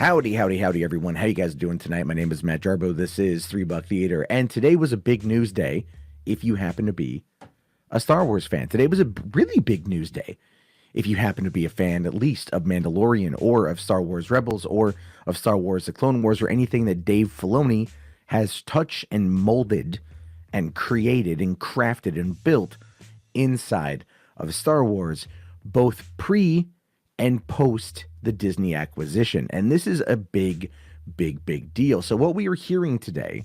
Howdy, howdy, howdy, everyone. How you guys doing tonight? My name is Matt Jarbo. This is 3 Buck Theater, and today was a big news day if you happen to be a Star Wars fan. Today was a really big news day if you happen to be a fan, at least, of Mandalorian or of Star Wars Rebels or of Star Wars The Clone Wars or anything that Dave Filoni has touched and molded and created and crafted and built inside of Star Wars, both pre and post the Disney acquisition. And this is a big, big, big deal. So what we are hearing today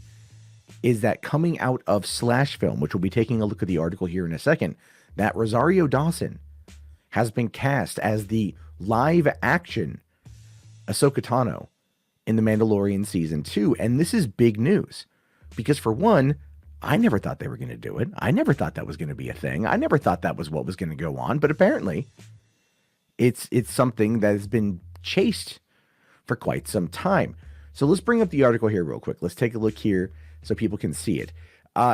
is that coming out of Slashfilm, which we'll be taking a look at the article here in a second, that Rosario Dawson has been cast as the live action Ahsoka Tano in The Mandalorian Season 2. And this is big news because, for one, I never thought they were going to do it. I never thought that was going to be a thing. I never thought that was what was going to go on. But apparently it's something that has been chased for quite some time. So let's bring up the article here real quick. Let's take a look here so people can see it.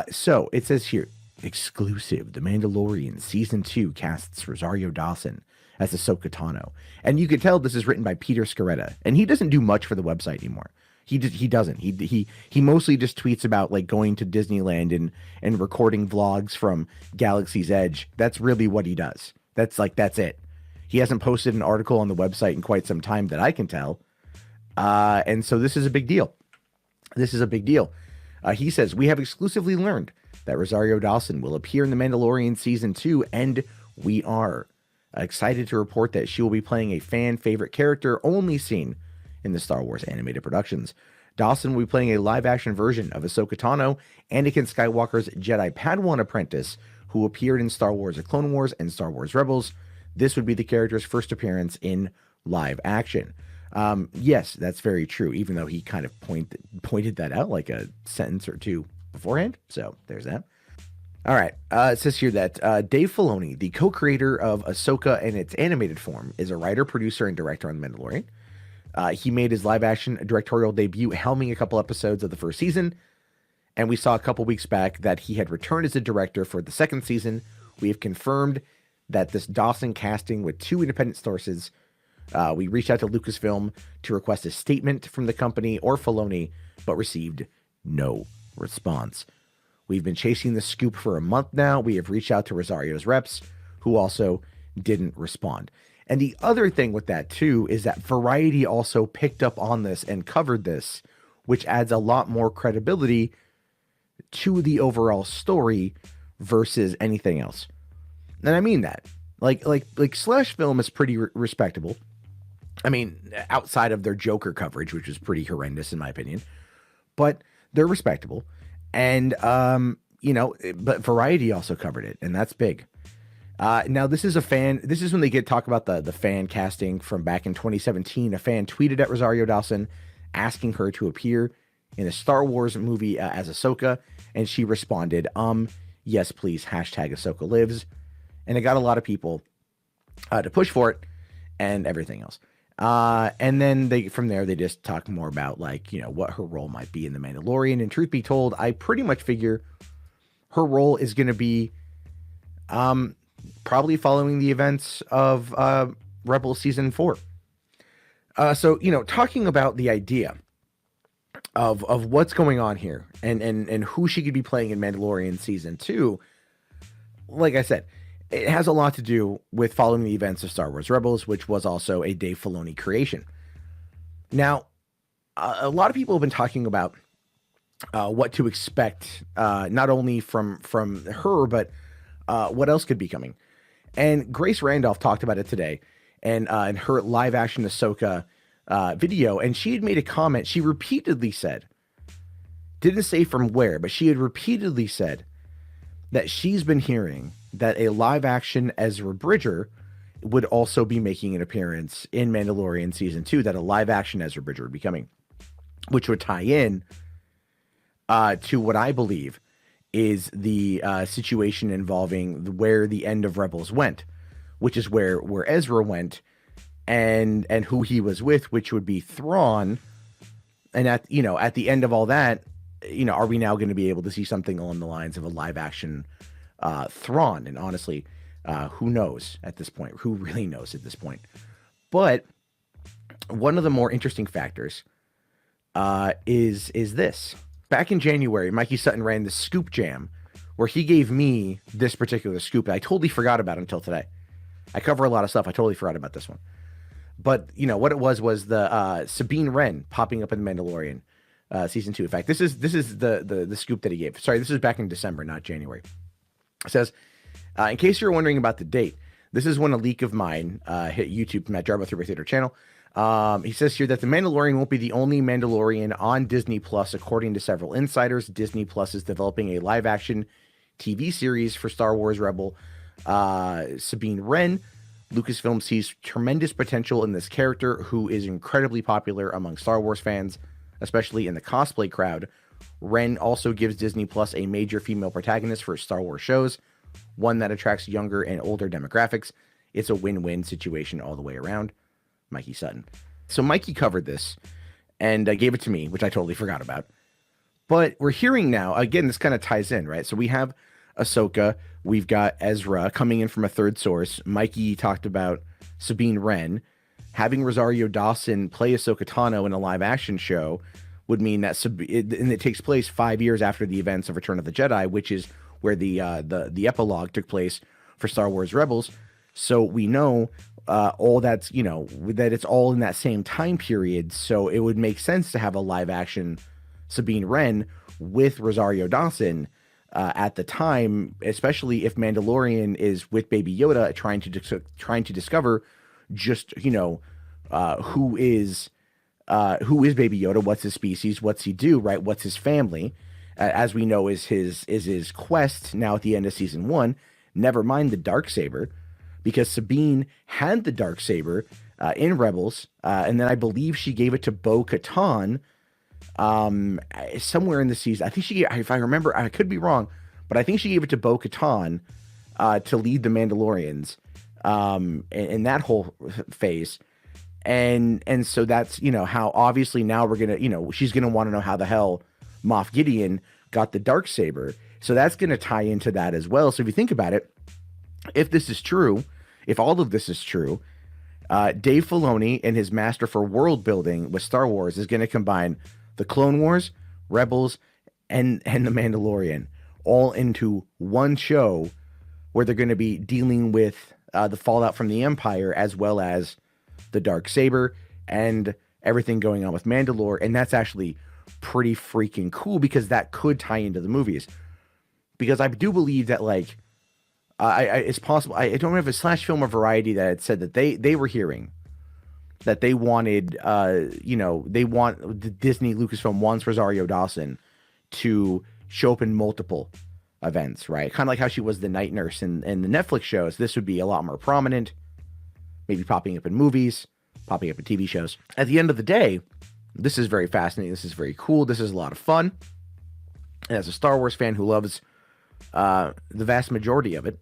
So it says here, exclusive, The Mandalorian Season 2 casts Rosario Dawson as Ahsoka Tano. And you can tell this is written by Peter Scaretta. And he doesn't do much for the website anymore. He doesn't. He mostly just tweets about like going to Disneyland and recording vlogs from Galaxy's Edge. That's really what he does. That's it. He hasn't posted an article on the website in quite some time that I can tell. And so this is a big deal. This is a big deal. He says, we have exclusively learned that Rosario Dawson will appear in The Mandalorian Season 2, and we are excited to report that she will be playing a fan favorite character only seen in the Star Wars animated productions. Dawson will be playing a live action version of Ahsoka Tano, Anakin Skywalker's Jedi Padawan apprentice, who appeared in Star Wars The Clone Wars and Star Wars Rebels. This would be the character's first appearance in live action. Yes, that's very true, even though he kind of pointed that out like a sentence or two beforehand. So there's that. All right. It says here that Dave Filoni, the co-creator of Ahsoka in its animated form, is a writer, producer, and director on The Mandalorian. He made his live action directorial debut helming a couple episodes of the first season. And we saw a couple weeks back that he had returned as a director for the second season. We have confirmed that this Dawson casting with two independent sources. We reached out to Lucasfilm to request a statement from the company or Filoni, but received no response. We've been chasing the scoop for a month now. We have reached out to Rosario's reps, who also didn't respond. And the other thing with that, too, is that Variety also picked up on this and covered this, which adds a lot more credibility to the overall story versus anything else. And I mean that. Like Slashfilm is pretty respectable. I mean, outside of their Joker coverage, which was pretty horrendous in my opinion, but they're respectable. And but Variety also covered it, and that's big. Now this is when they talk about the fan casting from back in 2017. A fan tweeted at Rosario Dawson asking her to appear in a Star Wars movie as Ahsoka, and she responded, yes, please, #Ahsoka lives. And it got a lot of people to push for it and everything else. And then from there, they just talk more about what her role might be in The Mandalorian. And truth be told, I pretty much figure her role is going to be probably following the events of Rebels Season 4. So, talking about the idea of what's going on here and who she could be playing in Mandalorian Season 2, like I said, it has a lot to do with following the events of Star Wars Rebels, which was also a Dave Filoni creation. Now, a lot of people have been talking about what to expect, not only from her, but what else could be coming. And Grace Randolph talked about it today, and in her live action Ahsoka video, and she had made a comment. She repeatedly said, didn't say from where, but she had repeatedly said that she's been hearing that a live action Ezra Bridger would also be making an appearance in Mandalorian Season 2, that a live action Ezra Bridger would be coming, which would tie in to what I believe is the situation involving where the end of Rebels went, which is where Ezra went and who he was with, which would be Thrawn. And at the end of all that, are we now going to be able to see something along the lines of a live action Thrawn? And honestly, who knows at this point? Who really knows at this point? But one of the more interesting factors is this. Back in January, Mikey Sutton ran the Scoop Jam, where he gave me this particular scoop. I totally forgot about it until today. I cover a lot of stuff. I totally forgot about this one. But, you know, what it was the Sabine Wren popping up in The Mandalorian season 2. In fact, this is the scoop that he gave. Sorry, this is back in December, not January. It says, in case you're wondering about the date, this is when a leak of mine hit YouTube, Matt Jarbo Through Theater channel. He says here that The Mandalorian won't be the only Mandalorian on Disney Plus. According to several insiders, Disney Plus is developing a live-action TV series for Star Wars Rebel Sabine Wren. Lucasfilm sees tremendous potential in this character, who is incredibly popular among Star Wars fans, especially in the cosplay crowd. Wren also gives Disney Plus a major female protagonist for Star Wars shows, one that attracts younger and older demographics. It's a win-win situation all the way around. Mikey Sutton. So Mikey covered this and gave it to me, which I totally forgot about. But we're hearing now, again, this kind of ties in, right? So we have Ahsoka, we've got Ezra coming in from a third source. Mikey talked about Sabine Wren. Having Rosario Dawson play Ahsoka Tano in a live action show would mean that and it takes place 5 years after the events of Return of the Jedi, which is where the epilogue took place for Star Wars Rebels. So we know all that's, you know, that it's all in that same time period. So it would make sense to have a live action Sabine Wren with Rosario Dawson at the time, especially if Mandalorian is with Baby Yoda trying to discover just, you know, who is Baby Yoda, what's his species, what's he do, right? What's his family, as we know is his quest now at the end of season 1, never mind the Darksaber, because Sabine had the Darksaber in Rebels, and then I believe she gave it to Bo-Katan somewhere in the season. I think she, if I remember, I could be wrong, but I think she gave it to Bo-Katan to lead the Mandalorians in that whole phase. And so that's, you know, how obviously now we're going to, you know, she's going to want to know how the hell Moff Gideon got the Darksaber. So that's going to tie into that as well. So if you think about it, if this is true, if all of this is true, Dave Filoni and his master for world building with Star Wars is going to combine the Clone Wars, Rebels, and the Mandalorian all into one show, where they're going to be dealing with the fallout from the Empire, as well as the Darksaber and everything going on with Mandalore. And that's actually pretty freaking cool, because that could tie into the movies. Because I do believe that, like, it's possible. I don't know if it's Slashfilm or Variety that had said that they were hearing that they wanted, you know, Disney Lucasfilm wants Rosario Dawson to show up in multiple events, right? Kind of like how she was the night nurse in the Netflix shows. This would be a lot more prominent, maybe popping up in movies, popping up in TV shows. At the end of the day, this is very fascinating. This is very cool. This is a lot of fun. And as a Star Wars fan who loves the vast majority of it,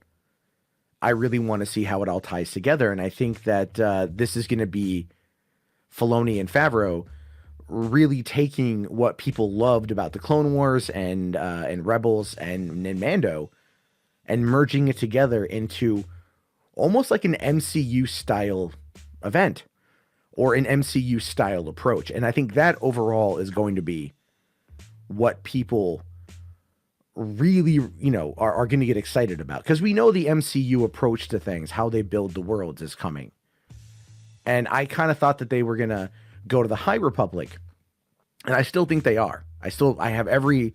I really want to see how it all ties together. And I think that this is going to be Filoni and Favreau really taking what people loved about the Clone Wars and Rebels and Mando, and merging it together into almost like an MCU style event, or an MCU style approach. And I think that overall is going to be what people really, you know, are going to get excited about, because we know the MCU approach to things, how they build the worlds, is coming. And I kind of thought that they were going to go to the High Republic, and I still think they are. I have every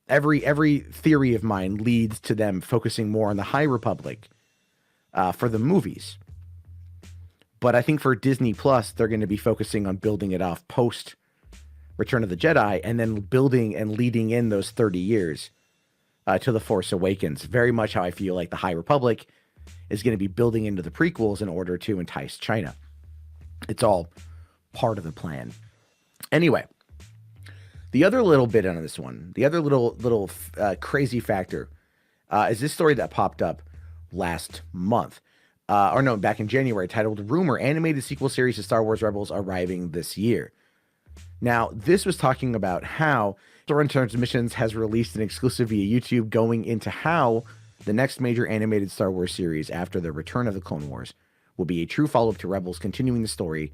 theory of mine leads to them focusing more on the High Republic for the movies. But I think for Disney Plus, they're going to be focusing on building it off post Return of the Jedi, and then building and leading in those 30 years to The Force Awakens. Very much how I feel like the High Republic is going to be building into the prequels in order to entice China. It's all part of the plan. Anyway, the other little bit on this one, the other little crazy factor is this story that popped up last month. Back in January, titled "Rumor Animated Sequel Series to Star Wars Rebels Arriving This Year." Now, this was talking about how Story Transmissions has released an exclusive via YouTube going into how the next major animated Star Wars series after the return of the Clone Wars will be a true follow-up to Rebels, continuing the story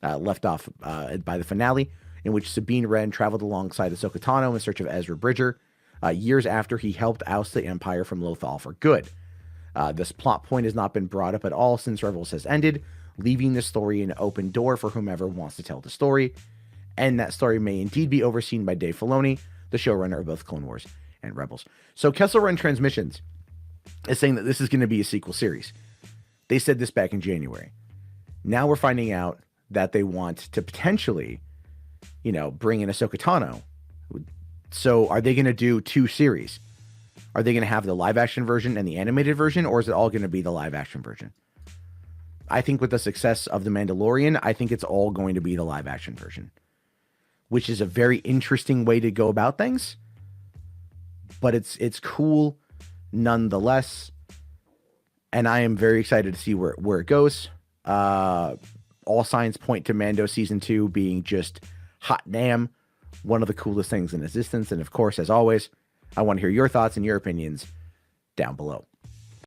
left off by the finale, in which Sabine Wren traveled alongside Ahsoka Tano in search of Ezra Bridger, years after he helped oust the Empire from Lothal for good. This plot point has not been brought up at all since Rebels has ended, leaving the story an open door for whomever wants to tell the story. And that story may indeed be overseen by Dave Filoni, the showrunner of both Clone Wars and Rebels. So Kessel Run Transmissions is saying that this is going to be a sequel series. They said this back in January. Now we're finding out that they want to potentially, bring in Ahsoka Tano. So are they going to do 2 series? Are they going to have the live action version and the animated version, or is it all going to be the live action version? I think with the success of The Mandalorian, I think it's all going to be the live action version, which is a very interesting way to go about things, but it's cool nonetheless. And I am very excited to see where it goes. All signs point to Mando season 2 being just hot damn, one of the coolest things in existence. And of course, as always, I want to hear your thoughts and your opinions down below.